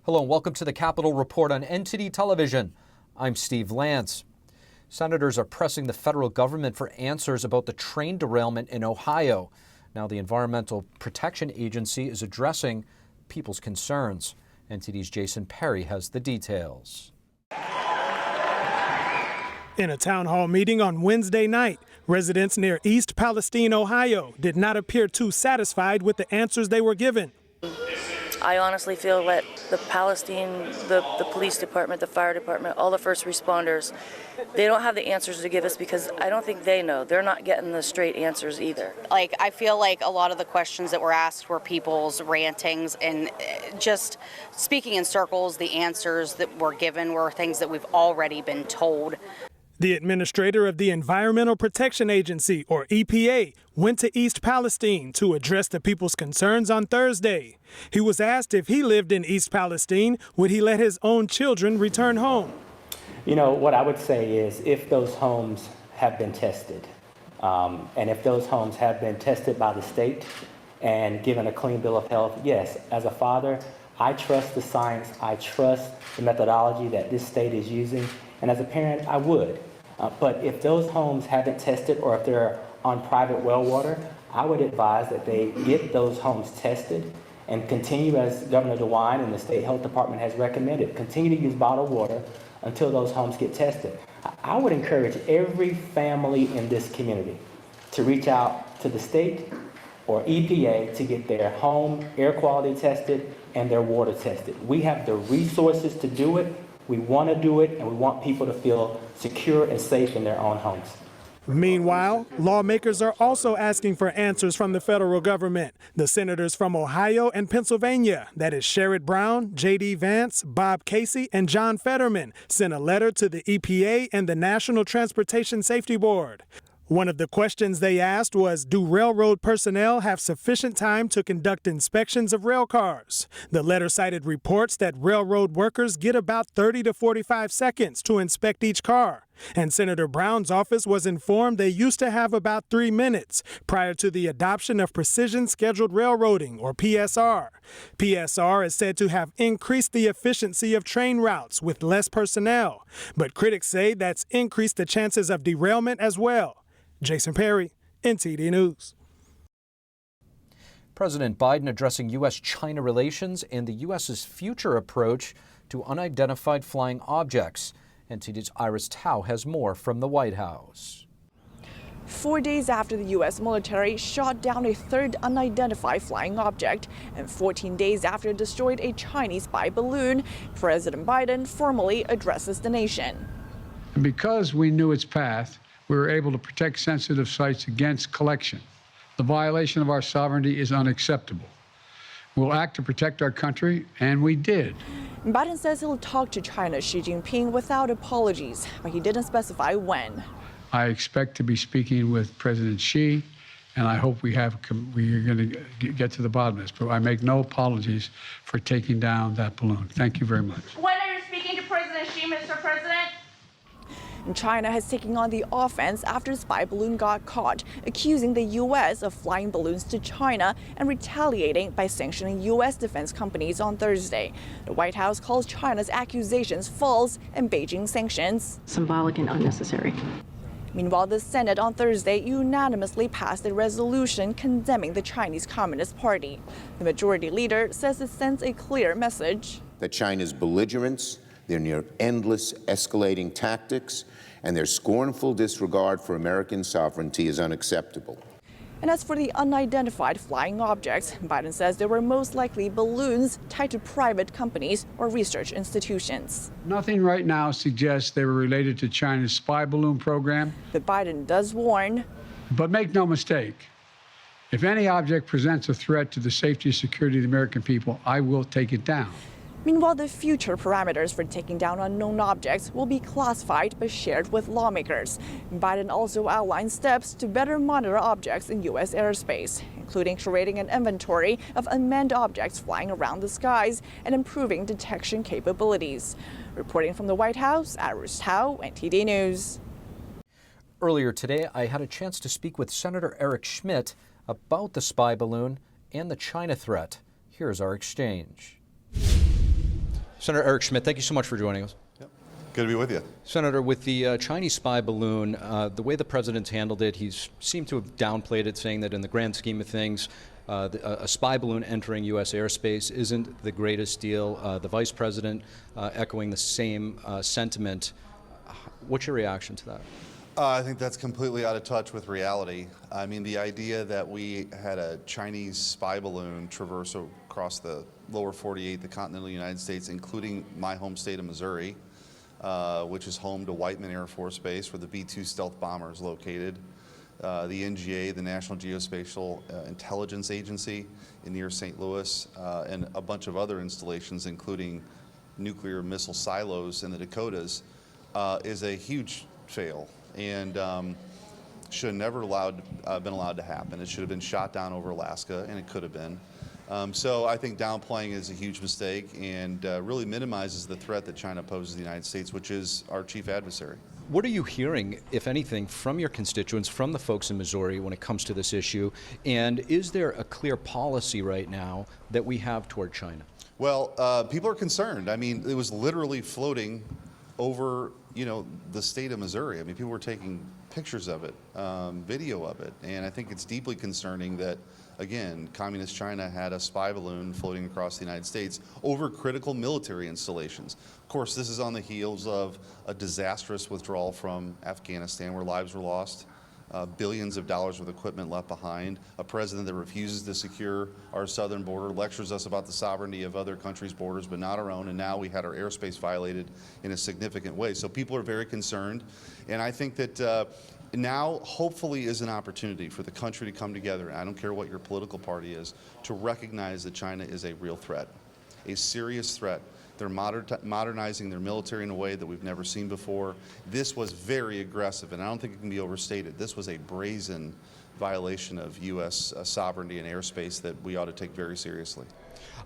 Hello and welcome to the Capitol Report on NTD Television. I'm Steve Lance. Senators are pressing the federal government for answers about the train derailment in Ohio. Now the Environmental Protection Agency is addressing people's concerns. NTD's Jason Perry has the details. In a town hall meeting on Wednesday night, residents near East Palestine, Ohio, did not appear too satisfied with the answers they were given. I honestly feel that the police department, the fire department, all the first responders, they don't have the answers to give us because I don't think they know. They're not getting the straight answers either. I feel like a lot of the questions that were asked were people's rantings and just speaking in circles. The answers that were given were things that we've already been told. The administrator of the Environmental Protection Agency, or EPA, went to East Palestine to address the people's concerns on Thursday. He was asked if he lived in East Palestine, would he let his own children return home? You know, what I would say is if those homes have been tested, and if those homes have been tested by the state and given a clean bill of health, yes, as a father, I trust the science, I trust the methodology that this state is using, and as a parent, I would. But if those homes haven't tested or if they're on private well water, I would advise that they get those homes tested and continue, as Governor DeWine and the State Health Department has recommended, continue to use bottled water until those homes get tested. I would encourage every family in this community to reach out to the state or EPA to get their home air quality tested and their water tested. We have the resources to do it. We want to do it, and we want people to feel secure and safe in their own homes. Meanwhile, lawmakers are also asking for answers from the federal government. The senators from Ohio and Pennsylvania, that is Sherrod Brown, J.D. Vance, Bob Casey, and John Fetterman, sent a letter to the EPA and the National Transportation Safety Board. One of the questions they asked was, do railroad personnel have sufficient time to conduct inspections of rail cars? The letter cited reports that railroad workers get about 30 to 45 seconds to inspect each car. And Senator Brown's office was informed they used to have about 3 minutes prior to the adoption of Precision Scheduled Railroading, or PSR. PSR is said to have increased the efficiency of train routes with less personnel, but critics say that's increased the chances of derailment as well. Jason Perry, NTD News. President Biden addressing U.S.-China relations and the U.S.'s future approach to unidentified flying objects. NTD's Iris Tao has more from the White House. 4 days after the U.S. military shot down a third unidentified flying object, and 14 days after it destroyed a Chinese spy balloon, President Biden formally addresses the nation. And because we knew its path, we were able to protect sensitive sites against collection. The violation of our sovereignty is unacceptable. We'll act to protect our country, and we did. Biden says he'll talk to China's Xi Jinping without apologies, but he didn't specify when. I expect to be speaking with President Xi, and I hope we are going to get to the bottom of this. But I make no apologies for taking down that balloon. Thank you very much. When are you speaking to President Xi, Mr. President? China has taken on the offense after the spy balloon got caught, accusing the U.S. of flying balloons to China and retaliating by sanctioning U.S. defense companies on Thursday. The White House calls China's accusations false and Beijing sanctions symbolic and unnecessary. Meanwhile, the Senate on Thursday unanimously passed a resolution condemning the Chinese Communist Party. The majority leader says it sends a clear message that China's belligerence, their near endless escalating tactics, and their scornful disregard for American sovereignty is unacceptable. And as for the unidentified flying objects, Biden says they were most likely balloons tied to private companies or research institutions. Nothing right now suggests they were related to China's spy balloon program. But Biden does warn. But make no mistake, if any object presents a threat to the safety and security of the American people, I will take it down. Meanwhile, the future parameters for taking down unknown objects will be classified but shared with lawmakers. Biden also outlined steps to better monitor objects in U.S. airspace, including creating an inventory of unmanned objects flying around the skies and improving detection capabilities. Reporting from the White House, Iris Tao, NTD News. Earlier today, I had a chance to speak with Senator Eric Schmidt about the spy balloon and the China threat. Here's our exchange. Senator Eric Schmidt, thank you so much for joining us. Good to be with you. Senator, with the Chinese spy balloon, the way the president's handled it, he's seemed to have downplayed it, saying that in the grand scheme of things, a spy balloon entering U.S. airspace isn't the greatest deal. The vice president echoing the same sentiment. What's your reaction to that? I think that's completely out of touch with reality. I mean, the idea that we had a Chinese spy balloon traverse across the lower 48, the continental United States, including my home state of Missouri, which is home to Whiteman Air Force Base, where the B-2 stealth bomber is located. The NGA, the National Geospatial Intelligence Agency near St. Louis, and a bunch of other installations, including nuclear missile silos in the Dakotas, is a huge fail, and should have never been allowed to happen. It should have been shot down over Alaska, and it could have been. So I think downplaying is a huge mistake and really minimizes the threat that China poses to the United States, which is our chief adversary. What are you hearing, if anything, from your constituents, from the folks in Missouri when it comes to this issue? And is there a clear policy right now that we have toward China? Well, people are concerned. I mean, it was literally floating over, the state of Missouri. I mean, people were taking pictures of it, video of it, and I think it's deeply concerning that, again, Communist China had a spy balloon floating across the United States over critical military installations. Of course, this is on the heels of a disastrous withdrawal from Afghanistan where lives were lost, billions of dollars worth of equipment left behind, a president that refuses to secure our southern border, lectures us about the sovereignty of other countries' borders but not our own, and now we had our airspace violated in a significant way. So people are very concerned, and I think that now hopefully is an opportunity for the country to come together, and I don't care what your political party is, to recognize that China is a real threat, a serious threat. They're modernizing their military in a way that we've never seen before. This was very aggressive, and I don't think it can be overstated. This was a brazen violation of U.S. Sovereignty and airspace that we ought to take very seriously.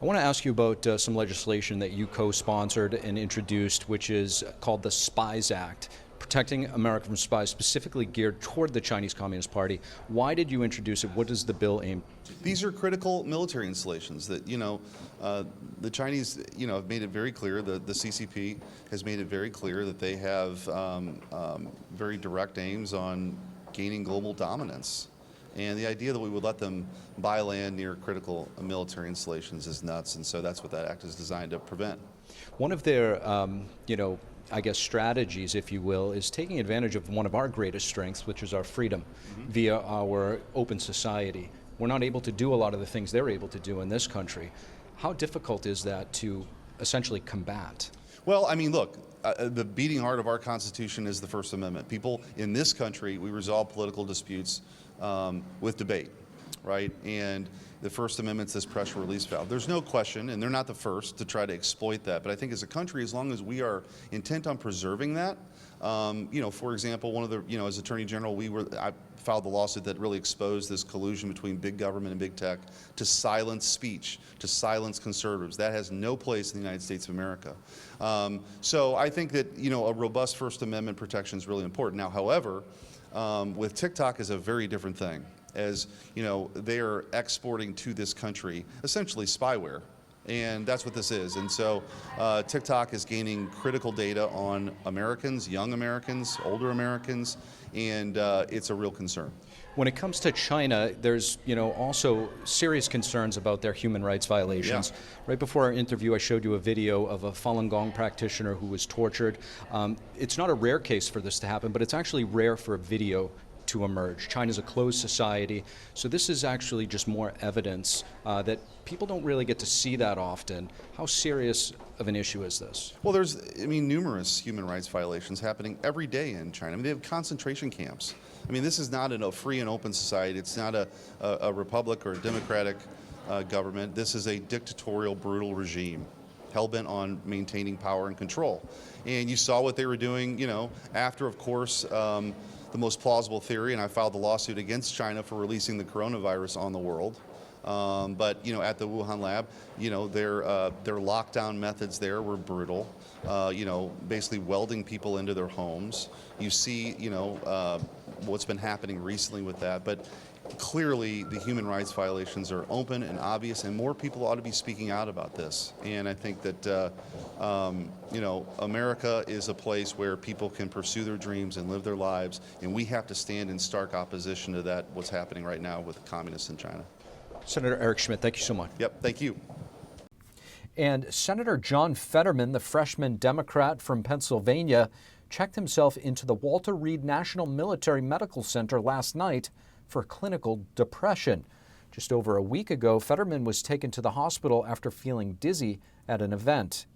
I want to ask you about some legislation that you co-sponsored and introduced, which is called the SPIES Act, protecting America from spies, specifically geared toward the Chinese Communist Party. Why did you introduce it? What does the bill aim? These are critical military installations that, the Chinese, have made it very clear, the CCP has made it very clear that they have very direct aims on gaining global dominance. And the idea that we would let them buy land near critical military installations is nuts, and so that's what that act is designed to prevent. One of their, I guess, strategies, if you will, is taking advantage of one of our greatest strengths, which is our freedom, via our open society. We're not able to do a lot of the things they're able to do in this country. How difficult is that to essentially combat? Well, I mean, look, the beating heart of our Constitution is the First Amendment. People in this country, we resolve political disputes with debate, right? And the First Amendment's this pressure release valve. There's no question, and they're not the first to try to exploit that, but I think as a country, as long as we are intent on preserving that, for example, one of the, as Attorney General, I filed the lawsuit that really exposed this collusion between big government and big tech to silence speech, to silence conservatives. That has no place in the United States of America. So I think that, a robust First Amendment protection is really important. Now, however, with TikTok is a very different thing. As they are exporting to this country essentially spyware, and that's what this is. And so TikTok is gaining critical data on Americans, young Americans, older Americans, and it's a real concern. When it comes to China, there's also serious concerns about their human rights violations. Yeah. Right before our interview, I showed you a video of a Falun Gong practitioner who was tortured. It's not a rare case for this to happen, but it's actually rare for a video to emerge. China's a closed society, so this is actually just more evidence that people don't really get to see that often. How serious of an issue is this? Well, there's, numerous human rights violations happening every day in China. They have concentration camps. This is not a free and open society. It's not a republic or a democratic government. This is a dictatorial, brutal regime, hell-bent on maintaining power and control. And you saw what they were doing, after, of course, the most plausible theory, and I filed the lawsuit against China for releasing the coronavirus on the world. But at the Wuhan lab, their lockdown methods there were brutal. Basically welding people into their homes. You see, what's been happening recently with that. But clearly the human rights violations are open and obvious, and more people ought to be speaking out about this. And I think that, America is a place where people can pursue their dreams and live their lives, and we have to stand in stark opposition to that, what's happening right now with the communists in China. Senator Eric Schmidt, thank you so much. Yep, thank you. And Senator John Fetterman, the freshman Democrat from Pennsylvania, checked himself into the Walter Reed National Military Medical Center last night for clinical depression. Just over a week ago, Fetterman was taken to the hospital after feeling dizzy at an event.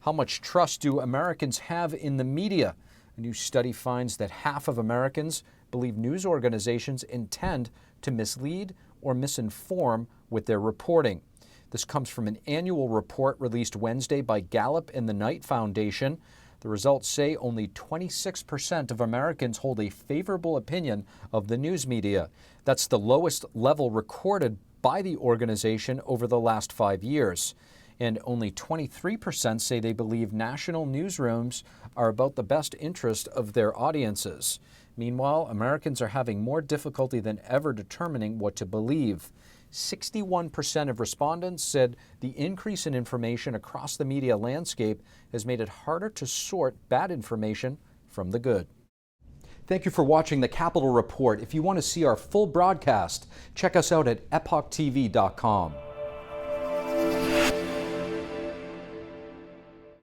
How much trust do Americans have in the media? A new study finds that half of Americans believe news organizations intend to mislead or misinform with their reporting. This comes from an annual report released Wednesday by Gallup and the Knight Foundation. The results say only 26% of Americans hold a favorable opinion of the news media. That's the lowest level recorded by the organization over the last 5 years. And only 23% say they believe national newsrooms are about the best interest of their audiences. Meanwhile, Americans are having more difficulty than ever determining what to believe. 61% of respondents said the increase in information across the media landscape has made it harder to sort bad information from the good. Thank you for watching the Capitol Report. If you want to see our full broadcast, check us out at epochtv.com.